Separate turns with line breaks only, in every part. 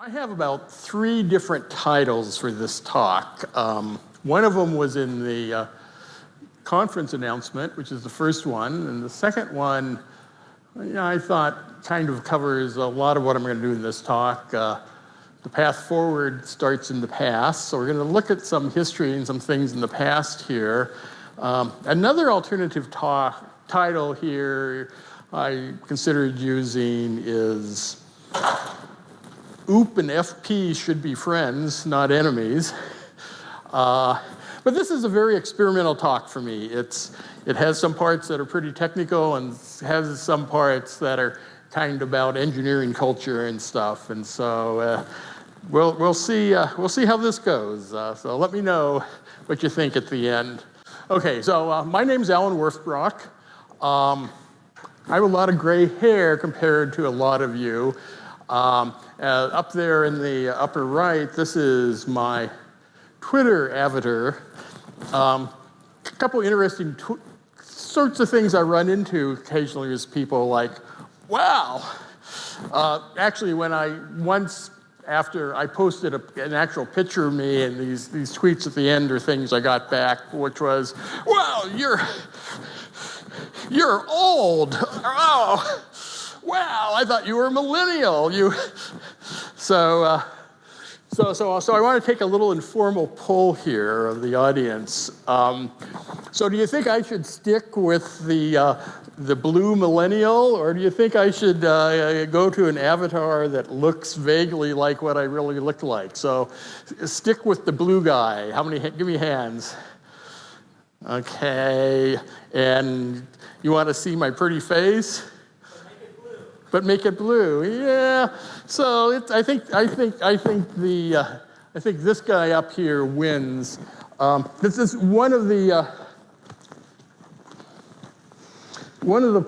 I have about 3 different titles for this talk. One of them was in the conference announcement, which is the first one, and the second one, I thought kind of covers a lot of what I'm going to do in this talk. The path forward starts in the past, so we're going to look at some history and some things in the past here. Another alternative title here I considered using is OOP and FP should be friends, not enemies. But this is a very experimental talk for me. It has some parts that are pretty technical and has some parts that are kind of about engineering culture and stuff. And so we'll see how this goes. So let me know what you think at the end. Okay, so my name's Allen Wirfs-Brock. I have a lot of gray hair compared to a lot of you. Up there in the upper right, this is my Twitter avatar. A couple interesting sorts of things I run into occasionally is people like, wow. Actually, after I posted an actual picture of me, and these tweets at the end are things I got back, which was, wow, you're old. Oh. Wow, I thought you were a millennial. So I want to take a little informal poll here of the audience. So do you think I should stick with the blue millennial, or do you think I should go to an avatar that looks vaguely like what I really look like? So stick with the blue guy. How many? Give me hands. Okay, and you want to see my pretty face? But make it blue, yeah. So I think this guy up here wins. This is one of the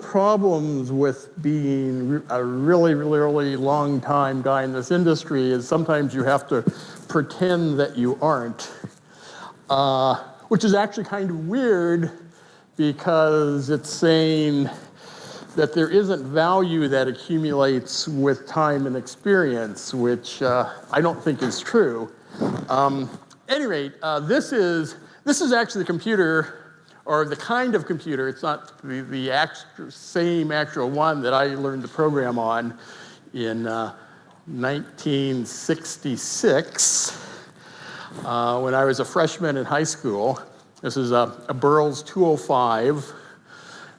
problems with being a really long time guy in this industry is sometimes you have to pretend that you aren't, which is actually kind of weird because it's saying that there isn't value that accumulates with time and experience, which I don't think is true. At any rate, this is actually the computer, or the kind of computer. It's not the same actual one that I learned to program on in 1966 when I was a freshman in high school. This is a Burroughs 205.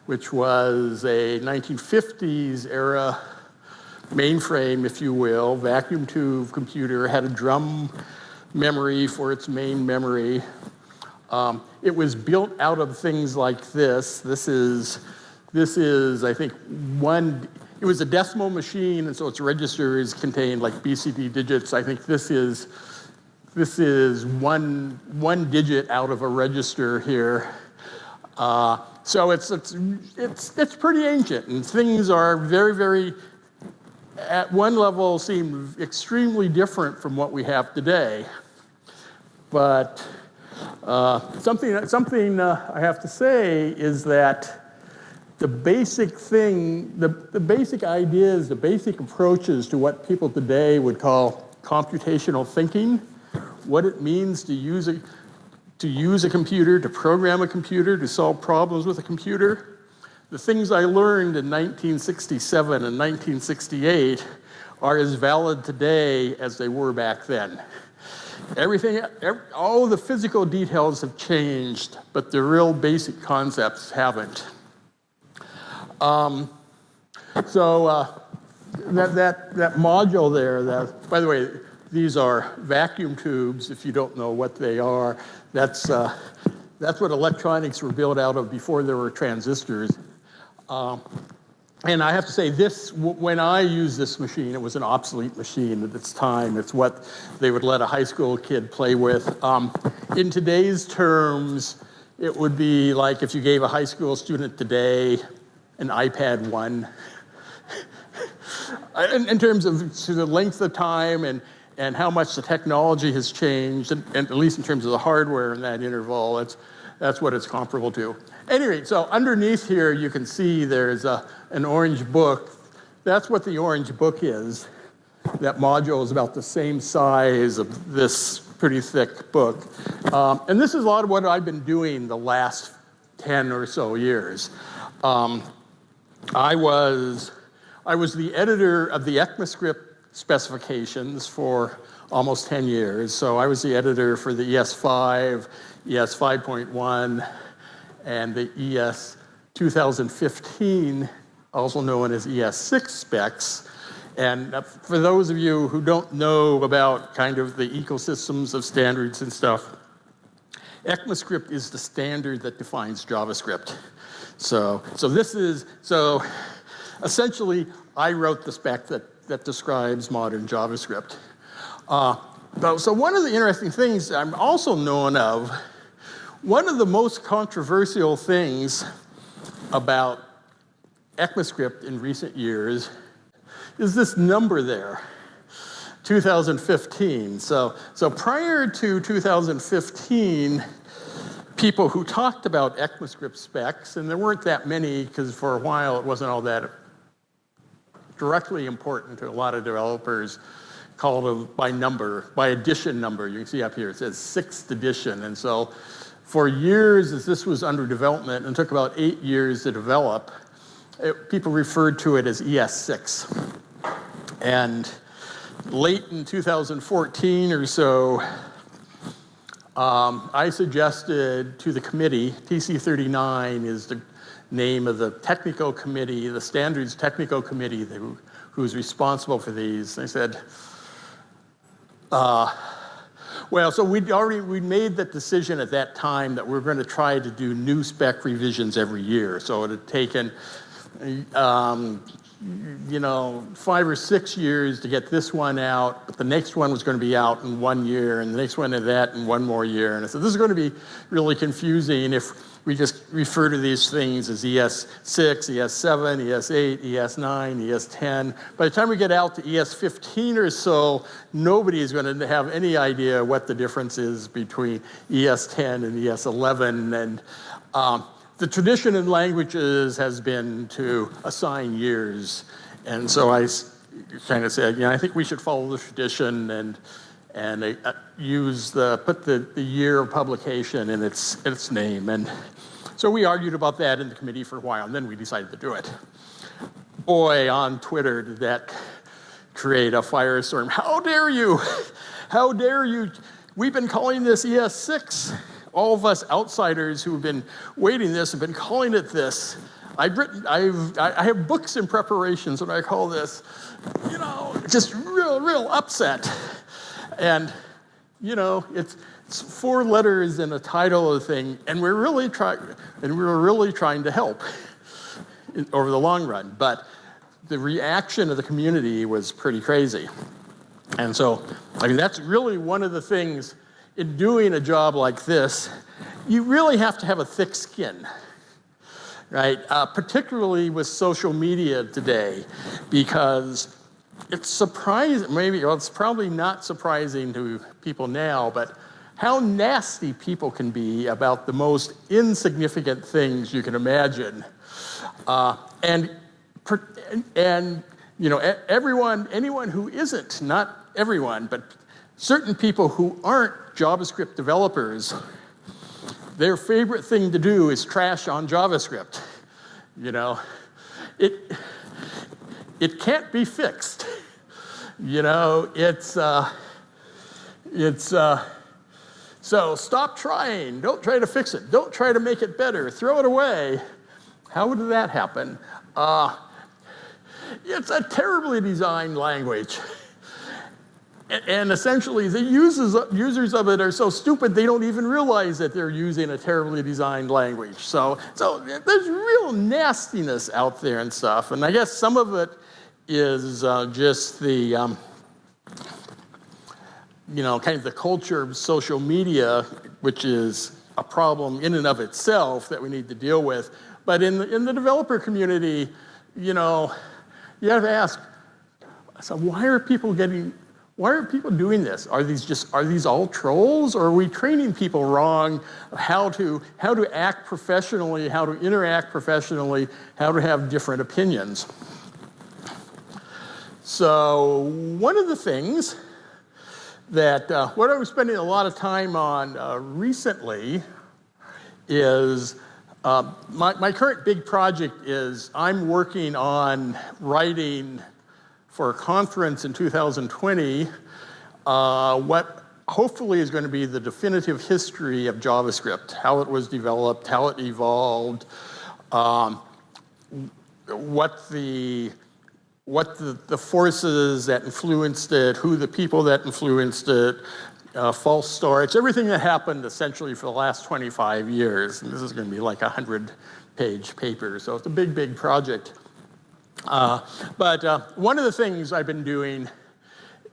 Which was a 1950s era mainframe, if you will, vacuum tube computer, had a drum memory for its main memory. It was built out of things like this. This is I think it was a decimal machine, and so its registers contained like BCD digits. I think this is one digit out of a register here. So it's pretty ancient, and things are very, at one level, seem extremely different from what we have today. But something I have to say is that the basic thing, the basic ideas, the basic approaches to what people today would call computational thinking, what it means to use a computer, to program a computer, to solve problems with a computer. The things I learned in 1967 and 1968 are as valid today as they were back then. All the physical details have changed, but the real basic concepts haven't. That module there, by the way, these are vacuum tubes, if you don't know what they are. That's what electronics were built out of before there were transistors. And I have to say, when I used this machine, it was an obsolete machine at its time. It's what they would let a high school kid play with. In today's terms, it would be like if you gave a high school student today an iPad 1. In terms of the length of time and how much the technology has changed, and at least in terms of the hardware in that interval, that's what it's comparable to. Anyway, so underneath here you can see there's an orange book. That's what the orange book is. That module is about the same size of this pretty thick book. And this is a lot of what I've been doing the last 10 or so years. I was the editor of the ECMAScript specifications for almost 10 years. So I was the editor for the ES5, ES 5.1, and the ES 2015, also known as ES6 specs. And for those of you who don't know about kind of the ecosystems of standards and stuff, ECMAScript is the standard that defines JavaScript. So essentially, I wrote the spec that describes modern JavaScript. So one of the interesting things I'm also known of, one of the most controversial things about ECMAScript in recent years is this number there, 2015. So prior to 2015, people who talked about ECMAScript specs, and there weren't that many because for a while it wasn't all that directly important to a lot of developers, called them by number, by edition number. You can see up here, it says 6th edition. And so for years, as this was under development, and took about 8 years to develop, people referred to it as ES6. And late in 2014 or so, I suggested to the committee, TC39 is the name of the technical committee, the standards technical committee who's responsible for these. They said, well, so we'd made that decision at that time that we're going to try to do new spec revisions every year. So it had taken, 5 or 6 years to get this one out, but the next one was going to be out in 1 year, and the next one of that in 1 more year. And I said, this is going to be really confusing if we just refer to these things as ES6, ES7, ES8, ES9, ES10. By the time we get out to ES15 or so, nobody is going to have any idea what the difference is between ES10 and ES11. And the tradition in languages has been to assign years. And so I kind of said, I think we should follow the tradition and put the year of publication in its name. And so we argued about that in the committee for a while, and then we decided to do it. Boy, on Twitter did that create a firestorm. How dare you? How dare you? We've been calling this ES6. All of us outsiders who have been waiting this have been calling it this. I have books in preparations when I call this, just real upset. And, it's 4 letters in a title of the thing, and we're really trying to help over the long run. But the reaction of the community was pretty crazy. And so, that's really one of the things in doing a job like this. You really have to have a thick skin, right? Particularly with social media today, because it's surprising, it's probably not surprising to people now, but how nasty people can be about the most insignificant things you can imagine. Anyone who isn't, not everyone, but certain people who aren't JavaScript developers, their favorite thing to do is trash on JavaScript. It can't be fixed. So stop trying. Don't try to fix it. Don't try to make it better. Throw it away. How would that happen? It's a terribly designed language. And essentially, the users of it are so stupid they don't even realize that they're using a terribly designed language. So there's real nastiness out there and stuff. And I guess some of it is just the kind of the culture of social media, which is a problem in and of itself that we need to deal with. But in the developer community, you have to ask, so why are people doing this? Are these all trolls, or are we training people wrong how to act professionally, how to interact professionally, how to have different opinions? So one of the things that what I was spending a lot of time on recently is my current big project is I'm working on writing for a conference in 2020 what hopefully is going to be the definitive history of JavaScript, how it was developed, how it evolved, what the forces that influenced it, who the people that influenced it, false starts, everything that happened essentially for the last 25 years. And this is going to be like a 100-page paper, so it's a big, big project. But one of the things I've been doing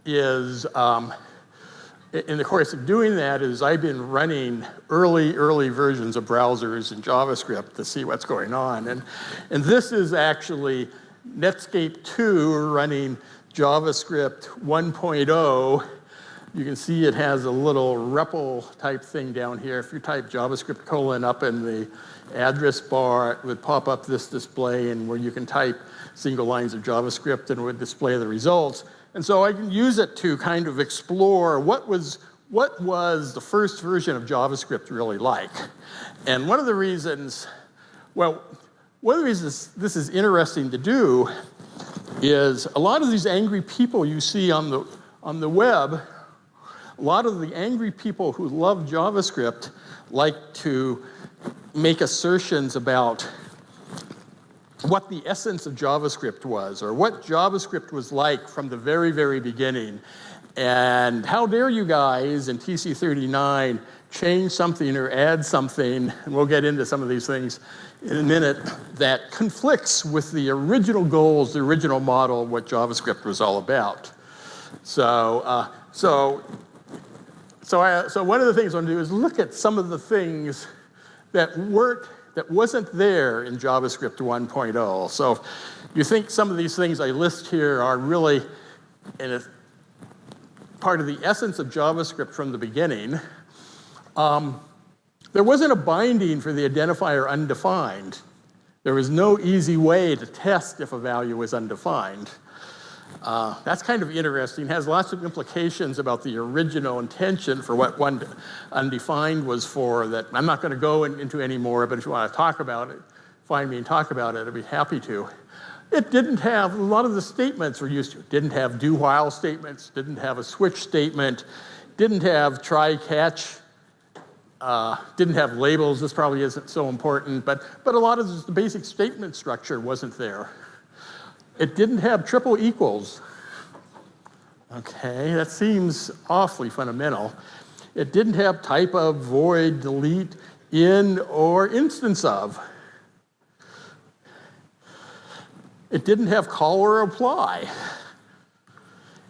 is, in the course of doing that, is I've been running early versions of browsers in JavaScript to see what's going on. And this is actually Netscape 2 running JavaScript 1.0. You can see it has a little REPL type thing down here. If you type JavaScript : up in the address bar, it would pop up this display, and where you can type single lines of JavaScript and it would display the results. And so I can use it to kind of explore what was the first version of JavaScript really like. And one of the reasons this is interesting to do is a lot of these angry people you see on the web, a lot of the angry people who love JavaScript like to make assertions about what the essence of JavaScript was, or what JavaScript was like from the very, very beginning. And how dare you guys in TC39 change something or add something, and we'll get into some of these things in a minute, that conflicts with the original goals, the original model, what JavaScript was all about. So one of the things I want to do is look at some of the things that wasn't there in JavaScript 1.0. So you think some of these things I list here are really part of the essence of JavaScript from the beginning. There wasn't a binding for the identifier undefined. There was no easy way to test if a value was undefined. That's kind of interesting. It has lots of implications about the original intention for what one undefined was for that I'm not going to go into anymore, but if you want to talk about it, find me and talk about it, I'd be happy to. It didn't have, a lot of the statements were used to. It didn't have do-while statements, didn't have a switch statement, didn't have try-catch, didn't have labels. This probably isn't so important, but a lot of the basic statement structure wasn't there. It didn't have triple equals. Okay, that seems awfully fundamental. It didn't have type of, void, delete, in, or instance of. It didn't have call or apply.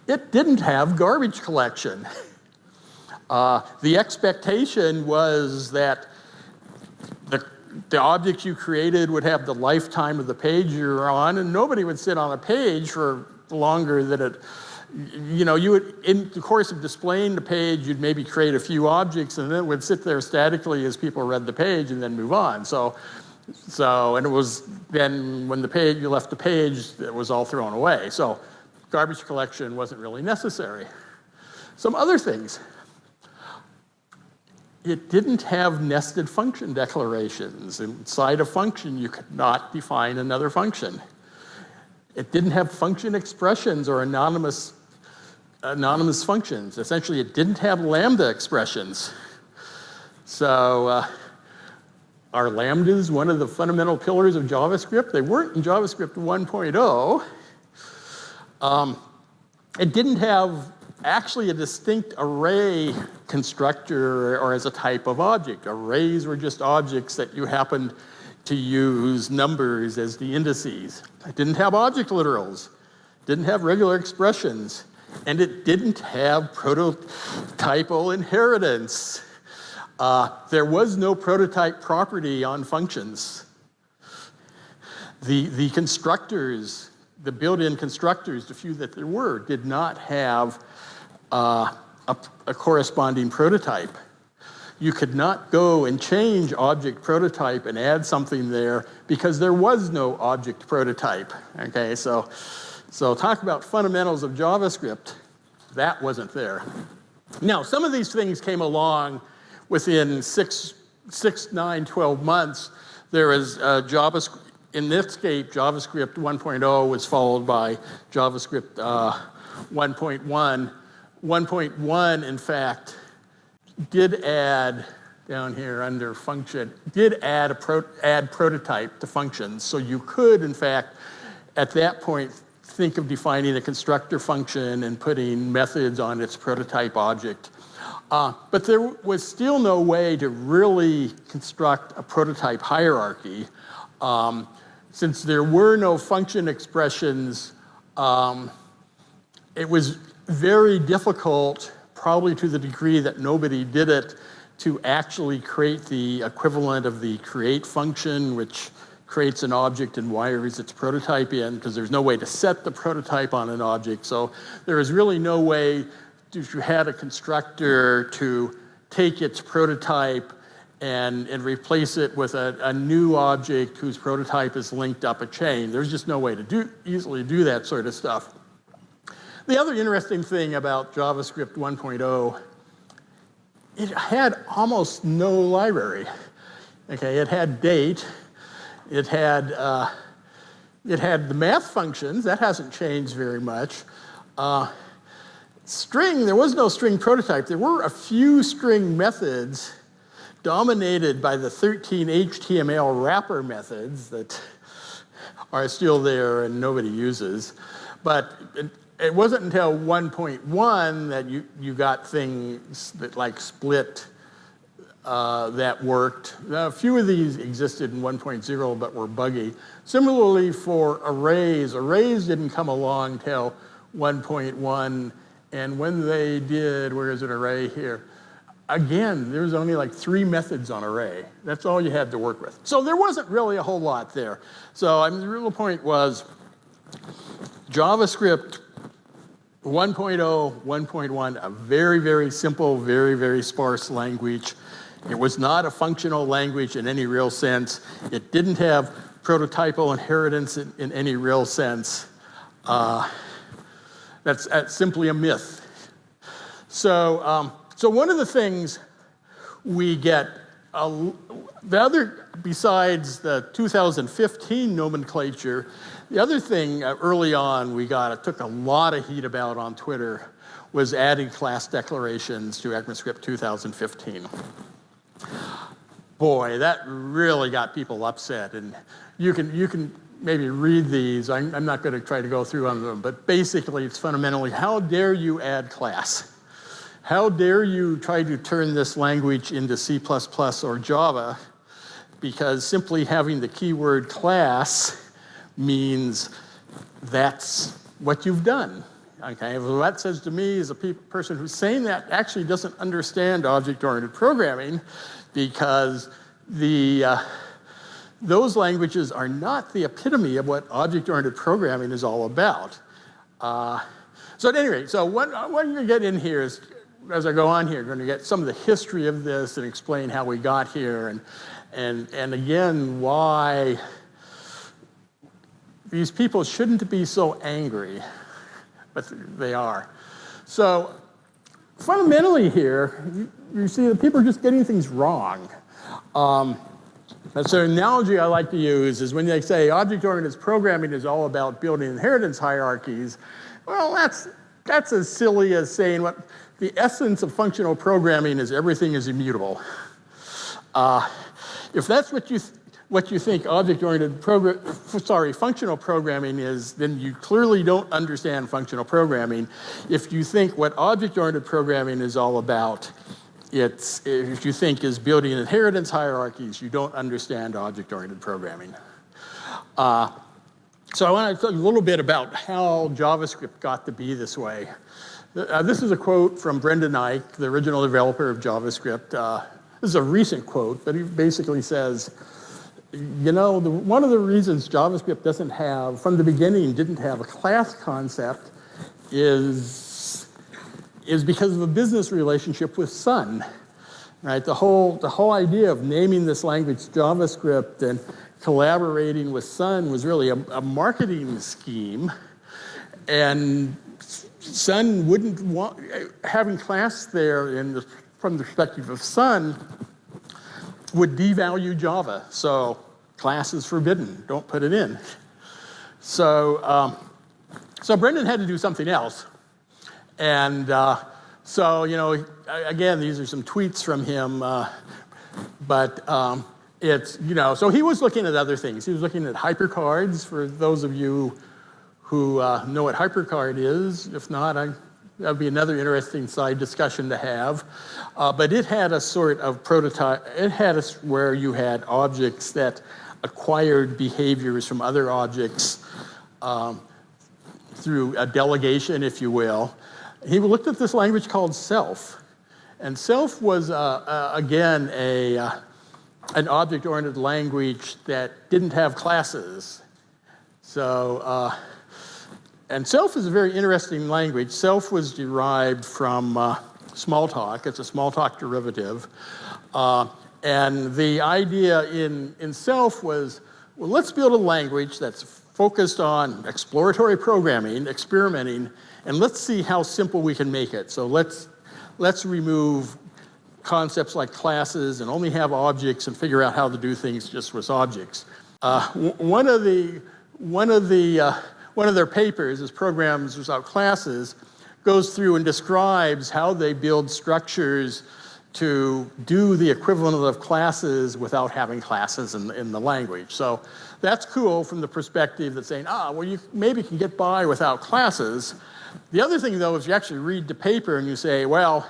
It didn't have garbage collection. The expectation was that the object you created would have the lifetime of the page you're on, and nobody would sit on a page for longer than it, you would, in the course of displaying the page, you'd maybe create a few objects, and then it would sit there statically as people read the page and then move on. And it was then when you left the page, it was all thrown away. So garbage collection wasn't really necessary. Some other things. It didn't have nested function declarations. Inside a function, you could not define another function. It didn't have function expressions or anonymous functions. Essentially, it didn't have lambda expressions. So are lambdas one of the fundamental pillars of JavaScript? They weren't in JavaScript 1.0. It didn't have actually a distinct array constructor or as a type of object. Arrays were just objects that you happened to use numbers as the indices. It didn't have object literals, didn't have regular expressions, and it didn't have prototypal inheritance. There was no prototype property on functions. The constructors, the built-in constructors, the few that there were, did not have a corresponding prototype. You could not go and change object prototype and add something there because there was no object prototype. Okay, so So talk about fundamentals of JavaScript. That wasn't there. Now, some of these things came along within 6, 9, 12 months. There was JavaScript. In this case, JavaScript 1.0 was followed by JavaScript 1.1. 1.1, in fact, did add, down here under function, did add add prototype to functions. So you could, in fact, at that point, think of defining a constructor function and putting methods on its prototype object. But there was still no way to really construct a prototype hierarchy. Since there were no function expressions, it was very difficult, probably to the degree that nobody did it, to actually create the equivalent of the create function, which creates an object and wires its prototype in, because there's no way to set the prototype on an object. So there is really no way, if you had a constructor, to take its prototype and replace it with a new object whose prototype is linked up a chain. There's just no way to easily do that sort of stuff. The other interesting thing about JavaScript 1.0, it had almost no library. Okay, it had date, it had the math functions. That hasn't changed very much. String, there was no string prototype. There were a few string methods dominated by the 13 HTML wrapper methods that are still there and nobody uses. But it wasn't until 1.1 that you got things that like split that worked. Now, a few of these existed in 1.0 but were buggy. Similarly for arrays didn't come along till 1.1, and when they did, where is an array here? Again, there's only like 3 methods on array. That's all you had to work with. So there wasn't really a whole lot there. So I mean, the real point was JavaScript 1.0, 1.1, a very, very simple, very, very sparse language. It was not a functional language in any real sense. It didn't have prototypal inheritance in any real sense. That's simply a myth. So, so one of the things we get, besides the 2015 nomenclature, the other thing early on we got, it took a lot of heat about on Twitter, was adding class declarations to ECMAScript 2015. Boy, that really got people upset, and you can maybe read these. I'm not going to try to go through on them, but basically it's fundamentally, how dare you add class? How dare you try to turn this language into C++ or Java, because simply having the keyword class means that's what you've done. Okay, well, that says to me, as a person who's saying that actually doesn't understand object-oriented programming, because those languages are not the epitome of what object-oriented programming is all about. So at any rate, so what I'm going to get in here is, as I go on here, I'm going to get some of the history of this and explain how we got here, and again, why these people shouldn't be so angry, but they are. So fundamentally here, you see that people are just getting things wrong. That's an analogy I like to use is when they say object-oriented programming is all about building inheritance hierarchies. Well, that's as silly as saying what the essence of functional programming is everything is immutable. If that's what you think object-oriented functional programming is, then you clearly don't understand functional programming. If you think what object-oriented programming is all about, if you think is building inheritance hierarchies, you don't understand object-oriented programming. So I want to talk a little bit about how JavaScript got to be this way. This is a quote from Brendan Eich, the original developer of JavaScript. This is a recent quote, but he basically says, you know, one of the reasons JavaScript doesn't have, from the beginning, didn't have a class concept is because of a business relationship with Sun, right? The whole idea of naming this language JavaScript and collaborating with Sun was really a marketing scheme. And Sun wouldn't want, having class there from the perspective of Sun would devalue Java. So class is forbidden, don't put it in. So, so Brendan had to do something else. And so, you know, again, these are some tweets from him, but it's, you know, so he was looking at other things. He was looking at hypercards, for those of you who know what hypercard is. If not, that would be another interesting side discussion to have. But it had a sort of prototype, it had where you had objects that acquired behaviors from other objects through a delegation, if you will. He looked at this language called self. And self was, again, an object-oriented language that didn't have classes. So, and self is a very interesting language. Self was derived from Smalltalk. It's a Smalltalk derivative. And the idea in self was, well, let's build a language that's focused on exploratory programming, experimenting, and let's see how simple we can make it. So let's remove concepts like classes and only have objects and figure out how to do things just with objects. One of their papers, is Programs Without Classes, goes through and describes how they build structures to do the equivalent of classes without having classes in the language. So that's cool from the perspective that's saying, well, you maybe can get by without classes. The other thing, though, is you actually read the paper and you say, well,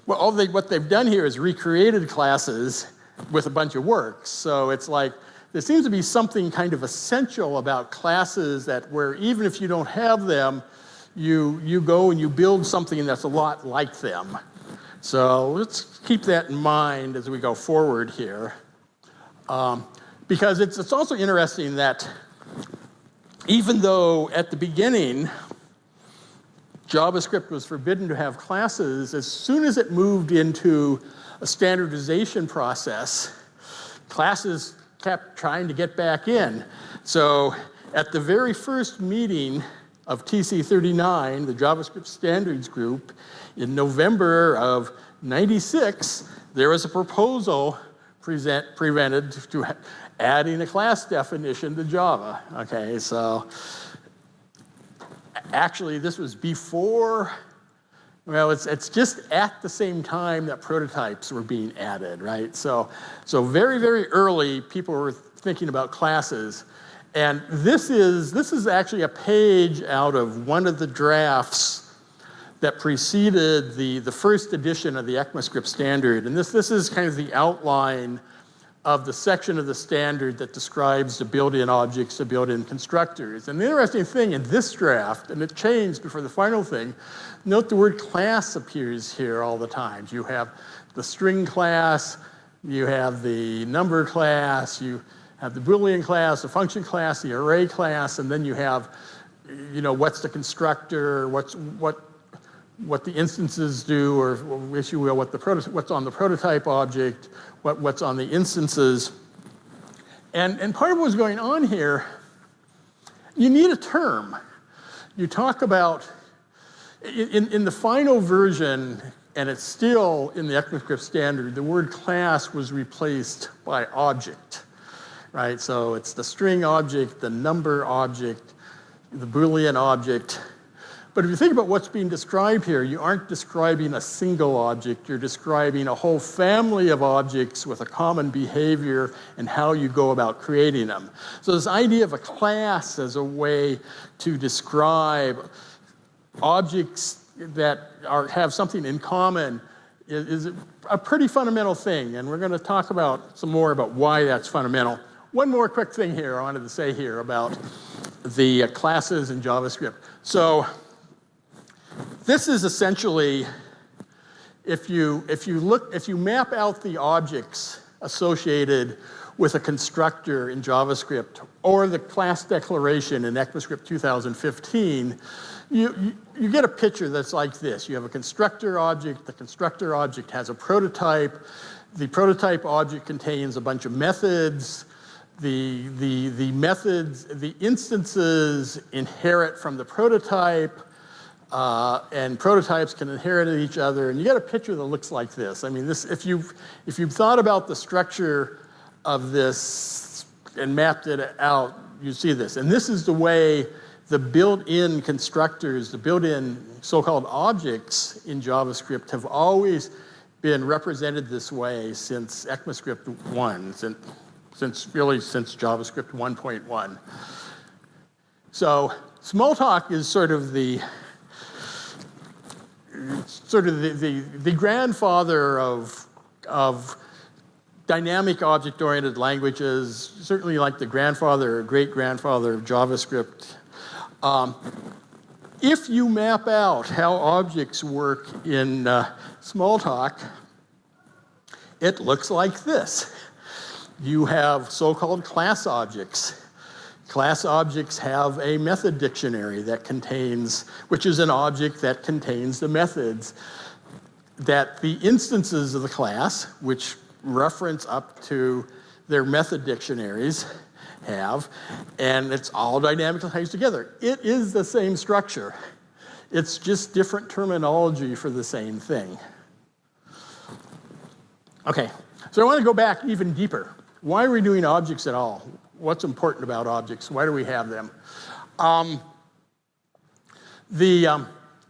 what they've done here is recreated classes with a bunch of works. So it's like, there seems to be something kind of essential about classes that where even if you don't have them, you go and you build something that's a lot like them. So let's keep that in mind as we go forward here. Because it's also interesting that even though at the beginning, JavaScript was forbidden to have classes, as soon as it moved into a standardization process, classes kept trying to get back in. So at the very first meeting of TC39, the JavaScript Standards Group, in November of '96, there was a proposal presented to adding a class definition to Java. Okay, so actually this was before, well, it's just at the same time that prototypes were being added, right? So very, very early, people were thinking about classes. And this is actually a page out of one of the drafts that preceded the first edition of the ECMAScript standard. And this is kind of the outline of the section of the standard that describes the built-in objects, the built-in constructors. And the interesting thing in this draft, and it changed before the final thing, note the word class appears here all the time. You have the string class, you have the number class, you have the Boolean class, the function class, the array class, and then you have, you know, what's the constructor, what the instances do, or if you will, what's on the prototype object, what's on the instances. And part of what's going on here, you need a term. You talk about, in the final version, and it's still in the ECMAScript standard, the word class was replaced by object, right? So it's the string object, the number object, the Boolean object. But if you think about what's being described here, you aren't describing a single object, you're describing a whole family of objects with a common behavior and how you go about creating them. So this idea of a class as a way to describe objects that have something in common is a pretty fundamental thing, and we're going to talk about some more about why that's fundamental. One more quick thing here I wanted to say here about the classes in JavaScript. So this is essentially, if you map out the objects associated with a constructor in JavaScript or the class declaration in ECMAScript 2015, you get a picture that's like this. You have a constructor object. The constructor object has a prototype. The prototype object contains a bunch of methods. the methods, the instances inherit from the prototype, and prototypes can inherit each other. And you get a picture that looks like this. I mean, this, if you've thought about the structure of this and mapped it out, you see this. And this is the way the built-in constructors, the built-in so-called objects in JavaScript have always been represented this way since ECMAScript 1, since JavaScript 1.1. So Smalltalk is sort of the grandfather of dynamic object-oriented languages, certainly like the grandfather or great-grandfather of JavaScript. If you map out how objects work in Smalltalk, it looks like this. You have so-called class objects. Class objects have a method dictionary that contains, which is an object that contains the methods that the instances of the class, which reference up to their method dictionaries, have, and it's all dynamically placed together. It is the same structure. It's just different terminology for the same thing. Okay, so I want to go back even deeper. Why are we doing objects at all? What's important about objects? Why do we have them?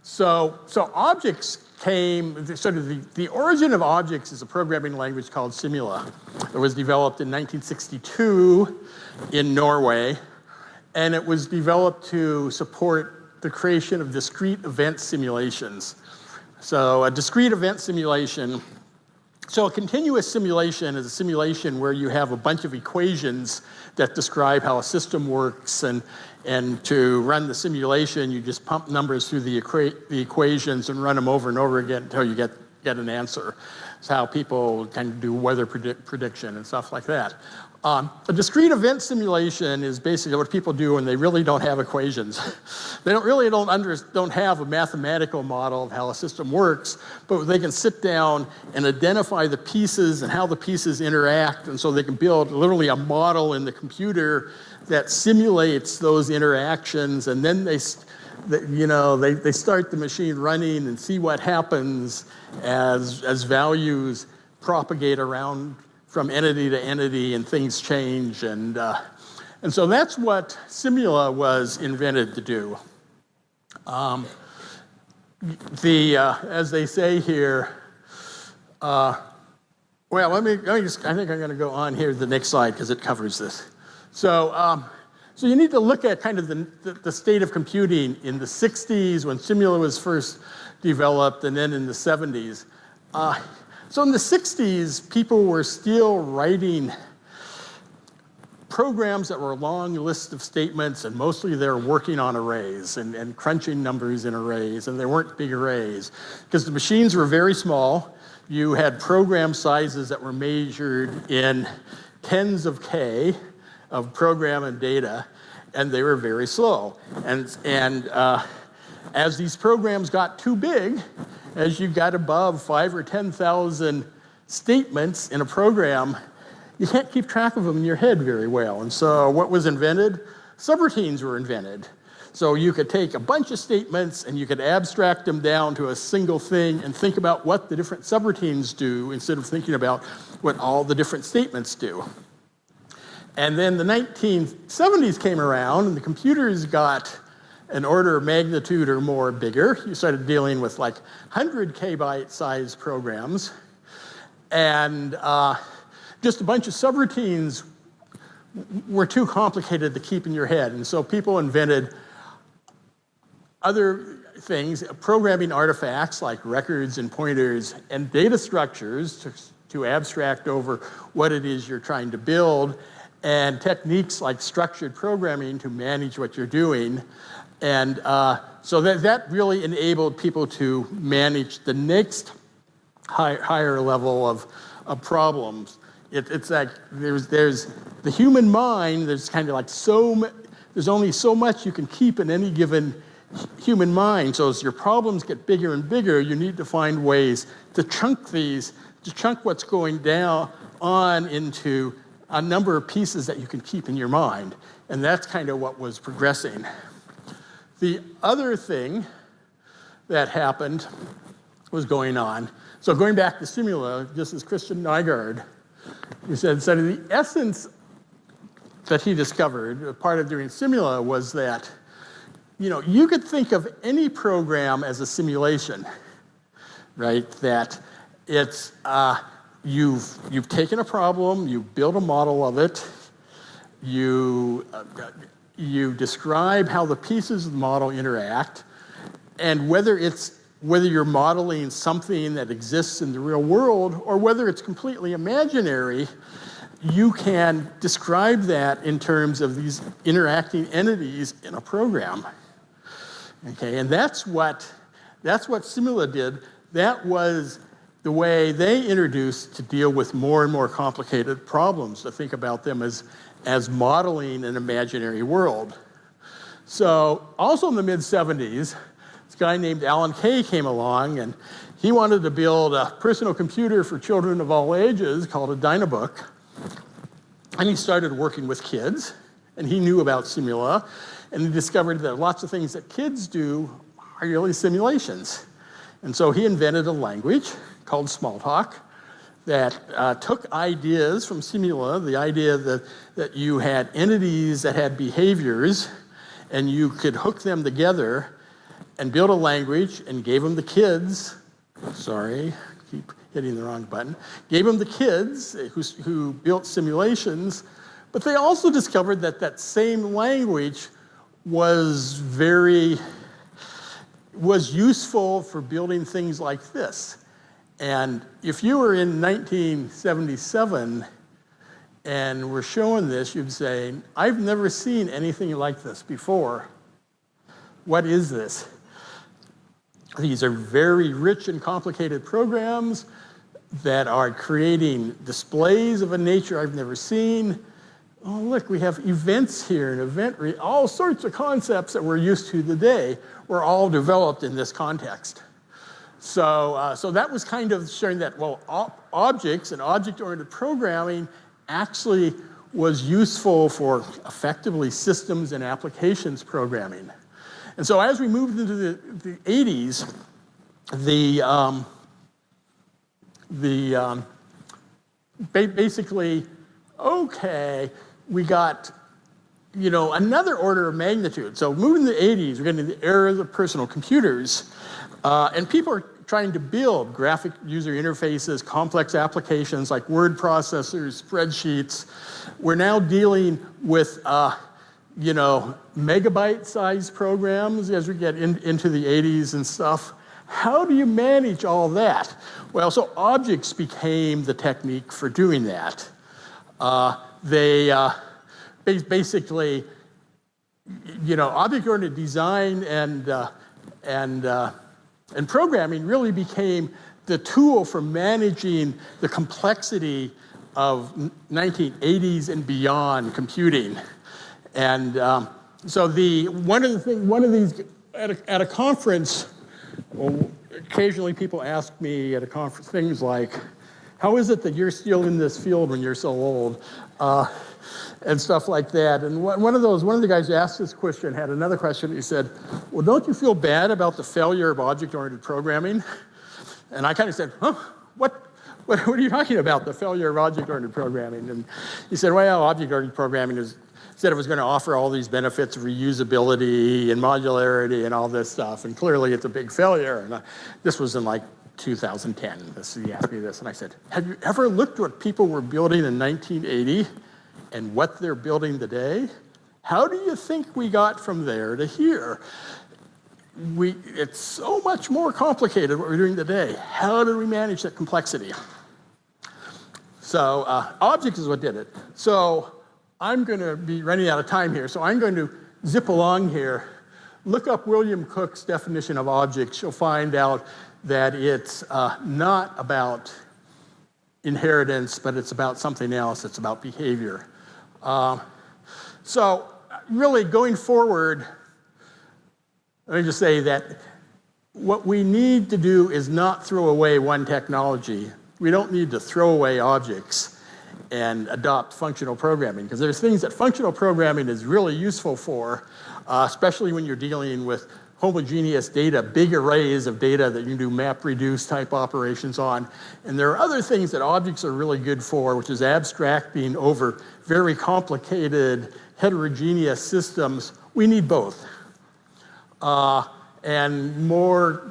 So objects came, sort of the origin of objects is a programming language called Simula. It was developed in 1962 in Norway, and it was developed to support the creation of discrete event simulations. So a discrete event simulation, so a continuous simulation is a simulation where you have a bunch of equations that describe how a system works, and to run the simulation, you just pump numbers through the equations and run them over and over again until you get an answer. It's how people kind of do weather prediction and stuff like that. A discrete event simulation is basically what people do when they really don't have equations. They don't have a mathematical model of how a system works, but they can sit down and identify the pieces and how the pieces interact, and so they can build literally a model in the computer that simulates those interactions, and then they start the machine running and see what happens as values propagate around from entity to entity and things change, and so that's what Simula was invented to do. As they say here, well, let me just, I think I'm going to go on here to the next slide because it covers this. So you need to look at kind of the state of computing in the 60s when Simula was first developed, and then in the 70s. So in the 60s, people were still writing programs that were a long list of statements, and mostly they were working on arrays and crunching numbers in arrays, and they weren't big arrays because the machines were very small. You had program sizes that were measured in tens of K of program and data, and they were very slow. And as these programs got too big, as you got above 5,000 or 10,000 statements in a program, you can't keep track of them in your head very well. And so what was invented? Subroutines were invented. So you could take a bunch of statements and you could abstract them down to a single thing and think about what the different subroutines do instead of thinking about what all the different statements do. And then the 1970s came around and the computers got an order of magnitude or more bigger. You started dealing with like 100 KB size programs, and just a bunch of subroutines were too complicated to keep in your head. And so people invented other things, programming artifacts like records and pointers and data structures to abstract over what it is you're trying to build, and techniques like structured programming to manage what you're doing. And so that really enabled people to manage the next higher level of problems. It's like there's the human mind, there's kind of like there's only so much you can keep in any given human mind. So as your problems get bigger and bigger, you need to find ways to chunk what's going on into a number of pieces that you can keep in your mind. And that's kind of what was progressing. The other thing that happened was going on. So going back to Simula, just as Christian Nygaard, he said, so the essence that he discovered, part of doing Simula, was that you could think of any program as a simulation, right? That it's you've taken a problem, you build a model of it, you describe how the pieces of the model interact, and whether you're modeling something that exists in the real world or whether it's completely imaginary, you can describe that in terms of these interacting entities in a program. Okay, and that's what Simula did. That was the way they introduced to deal with more and more complicated problems, to think about them as modeling an imaginary world. So also in the mid-70s, this guy named Alan Kay came along, and he wanted to build a personal computer for children of all ages called a Dynabook. And he started working with kids, and he knew about Simula, and he discovered that lots of things that kids do are really simulations. And so he invented a language called Smalltalk that took ideas from Simula, the idea that you had entities that had behaviors, and you could hook them together and build a language, and gave them the kids, sorry, keep hitting the wrong button, gave them the kids who built simulations, but they also discovered that that same language was useful for building things like this. And if you were in 1977 and were showing this, you'd say, I've never seen anything like this before. What is this? These are very rich and complicated programs that are creating displays of a nature I've never seen. Oh, look, we have events here, and all sorts of concepts that we're used to today were all developed in this context. So that was kind of showing that, well, objects and object-oriented programming actually was useful for effectively systems and applications programming. And so as we moved into the 80s, basically, okay, we got another order of magnitude. So moving to the 80s, we're getting to the era of personal computers, and people are trying to build graphic user interfaces, complex applications like word processors, spreadsheets. We're now dealing with megabyte-sized programs as we get into the 80s and stuff. How do you manage all that? Well, so objects became the technique for doing that. Basically, object-oriented design and programming really became the tool for managing the complexity of 1980s and beyond computing. And so one of these at a conference, well, occasionally people ask me at a conference things like, how is it that you're still in this field when you're so old? And stuff like that. And one of the guys who asked this question had another question. He said, well, don't you feel bad about the failure of object-oriented programming? And I kind of said, huh, what are you talking about, the failure of object-oriented programming? And he said, well, object-oriented programming said it was going to offer all these benefits of reusability and modularity and all this stuff, and clearly it's a big failure. And this was in like 2010. He asked me this, and I said, have you ever looked at what people were building in 1980 and what they're building today? How do you think we got from there to here? It's so much more complicated what we're doing today. How do we manage that complexity? So objects is what did it. So I'm going to be running out of time here, so I'm going to zip along here. Look up William Cook's definition of objects. You'll find out that it's not about inheritance, but it's about something else. It's about behavior. So really going forward, let me just say that what we need to do is not throw away one technology. We don't need to throw away objects. and adopt functional programming, because there's things that functional programming is really useful for, especially when you're dealing with homogeneous data, big arrays of data that you can do map reduce type operations on. And there are other things that objects are really good for, which is abstracting over very complicated heterogeneous systems. We need both. And more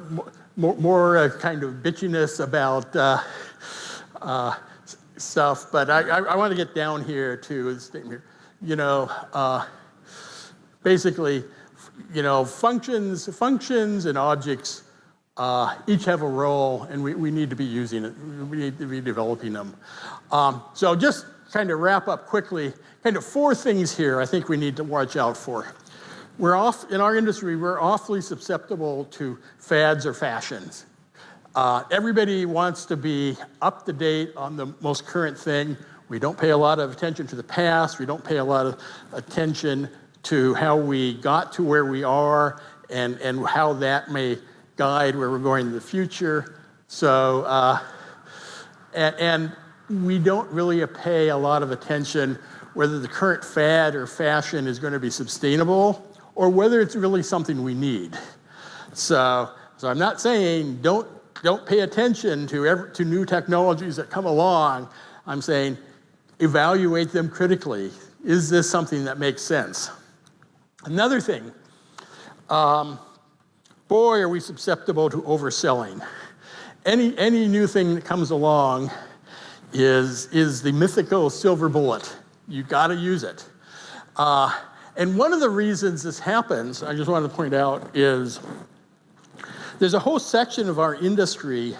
kind of bitchiness about stuff, but I want to get down here to this thing here. You know, basically, you know, functions and objects each have a role, and we need to be using it. We need to be developing them. So just kind of wrap up quickly, kind of 4 things here I think we need to watch out for. In our industry, we're awfully susceptible to fads or fashions. Everybody wants to be up to date on the most current thing. We don't pay a lot of attention to the past. We don't pay a lot of attention to how we got to where we are and how that may guide where we're going in the future. So, and we don't really pay a lot of attention whether the current fad or fashion is going to be sustainable or whether it's really something we need. So I'm not saying don't pay attention to new technologies that come along. I'm saying evaluate them critically. Is this something that makes sense? Another thing, boy, are we susceptible to overselling. Any new thing that comes along is the mythical silver bullet. You gotta use it. And one of the reasons this happens, I just wanted to point out, is there's a whole section of our industry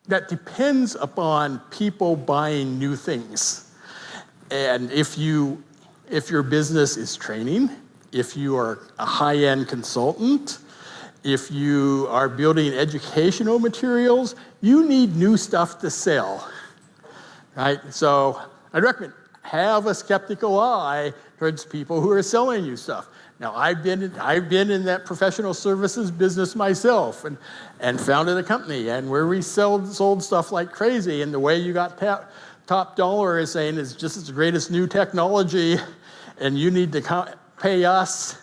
that depends upon people buying new things. And if your business is training, if you are a high-end consultant, if you are building educational materials, you need new stuff to sell, right? So I'd recommend have a skeptical eye towards people who are selling you stuff. Now, I've been in that professional services business myself and founded a company and where we sold stuff like crazy, and the way you got top dollar is saying it's just the greatest new technology and you need to pay us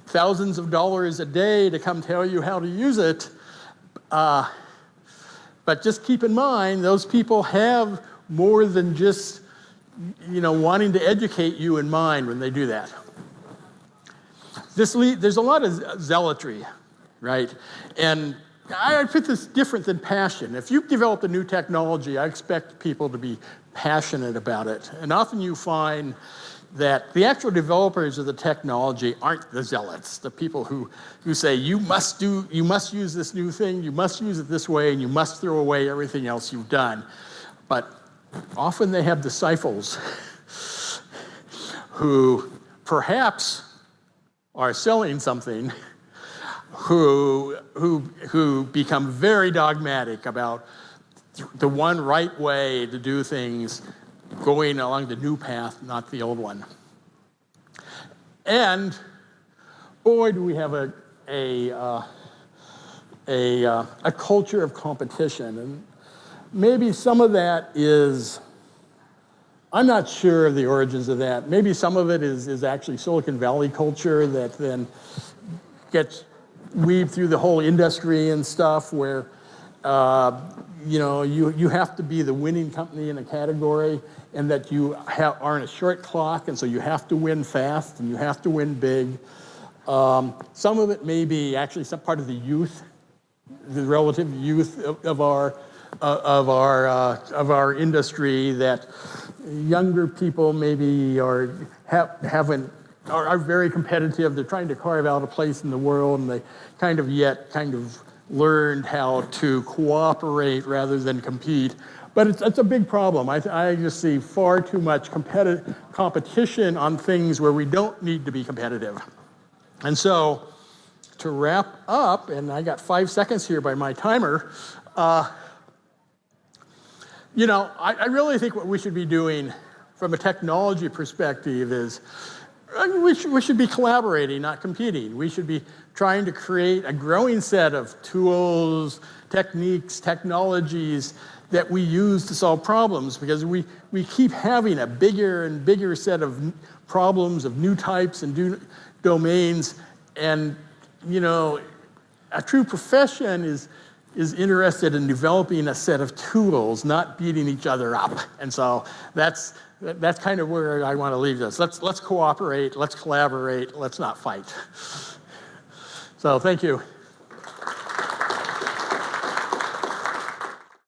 thousands of dollars a day to come tell you how to use it. But just keep in mind, those people have more than just, you know, wanting to educate you in mind when they do that. There's a lot of zealotry, right? And I put this different than passion. If you've developed a new technology, I expect people to be passionate about it. And often you find that the actual developers of the technology aren't the zealots, the people who say, you must use this new thing, you must use it this way, and you must throw away everything else you've done. But often they have disciples who perhaps are selling something, who become very dogmatic about the one right way to do things, going along the new path, not the old one. And boy, do we have a culture of competition. And maybe some of that is, I'm not sure of the origins of that. Maybe some of it is actually Silicon Valley culture that then gets weaved through the whole industry and stuff where you know, you have to be the winning company in a category, and that you are on a short clock, and so you have to win fast and you have to win big. Some of it may be actually some part of the youth, the relative youth of our industry, that younger people maybe are very competitive. They're trying to carve out a place in the world, and they kind of learned how to cooperate rather than compete. But it's a big problem. I just see far too much competition on things where we don't need to be competitive. And so, to wrap up, and I got 5 seconds here by my timer, you know, I really think what we should be doing from a technology perspective is we should be collaborating, not competing. We should be trying to create a growing set of tools, techniques, technologies that we use to solve problems, because we keep having a bigger and bigger set of problems of new types and new domains. And you know, a true profession is interested in developing a set of tools, not beating each other up. And so that's kind of where I want to leave this. Let's cooperate, let's collaborate, let's not fight. So thank you.